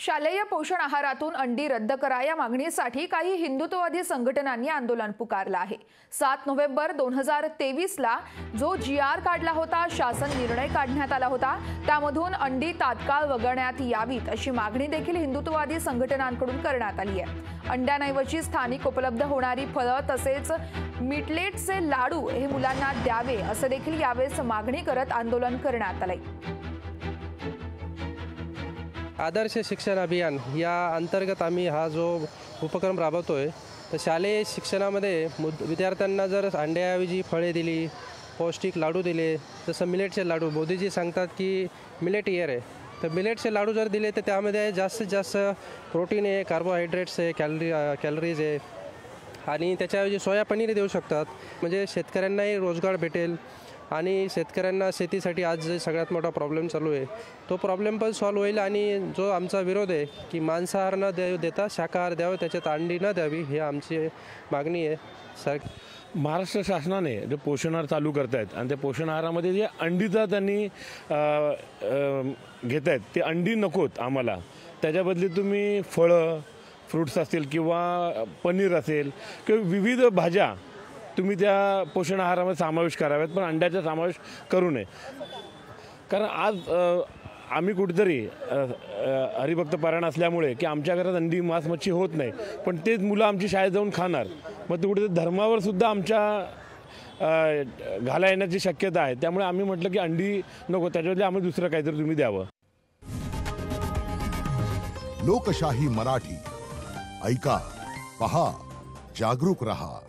शालेय पोषण आहारातून अंडी रद्द करा या मागणीसाठी काही हिंदुत्ववादी संघटनांनी आंदोलन पुकारलं आहे। 7 नोव्हेंबर 2023 ला जो GR काढला होता, शासन निर्णय काढण्यात आला होता, त्यामधून अंडी तात्काळ वगळण्यात यावीत अशी मागणी देखील हिंदुत्ववादी संघटनांकडून करण्यात आली आहे। अंड्यांऐवजी स्थानिक उपलब्ध होणारी फळं तसेच मिटलेटचे लाडू हे मुलांना द्यावे असं देखील यावेळेस मागणी करत आंदोलन करण्यात आले। आदर्श शिक्षण अभियान या अंतर्गत आम्ही हा जो उपक्रम राबवतोय, तर शालेय शिक्षणामध्ये विद्यार्थ्यांना जर अंड्याऐवजी फळे दिली, पौष्टिक लाडू दिले, जसं मिलेटचे लाडू, मोदीजी सांगतात की मिलेट इयर आहे, तर मिलेटचे लाडू जर दिले तर त्यामध्ये जास्तीत जास्त प्रोटीन आहे, कार्बोहायड्रेट्स आहे, कॅलरीज आहे आणि त्याच्याऐवजी सोया पनीर देऊ शकतात। म्हणजे शेतकऱ्यांनाही रोजगार भेटेल आणि शेतकऱ्यांना शेतीसाठी आज जे सगळ्यात मोठा प्रॉब्लेम चालू आहे तो प्रॉब्लेम पण सॉल्व्ह होईल। आणि जो आमचा विरोध आहे की मांसाहार न देता शाकाहार द्यावं, त्याच्यात अंडी न द्यावी, ही आमची मागणी आहे। महाराष्ट्र शासनाने जे पोषण आहार चालू करत आहेत आणि त्या पोषण आहारामध्ये जे अंडीचा त्यांनी घेत आहेत ते अंडी नकोत आम्हाला, त्याच्याबदली तुम्ही फळं, फ्रूट्स असतील किंवा पनीर असेल किंवा विविध भाज्या तुम्ही त्या पोषण आहारामध्ये समावेश कराव्यात, पण अंड्याचा समावेश करू नये। कारण आज आम्ही कुठेतरी हरिभक्त पारायण असल्यामुळे की आमच्या घरात अंडी मांस मच्छी होत नाही, पण तेच मुलं आमची शाळेत जाऊन खाणार, मग ते कुठेतरी धर्मावर सुद्धा आमच्या घाला येण्याची शक्यता आहे। त्यामुळे आम्ही म्हटलं की अंडी नको, त्याच्याबद्दल आम्ही दुसरं काहीतरी तुम्ही द्यावं। लोकशाही मराठी ऐका, पहा, जागरूक रहा।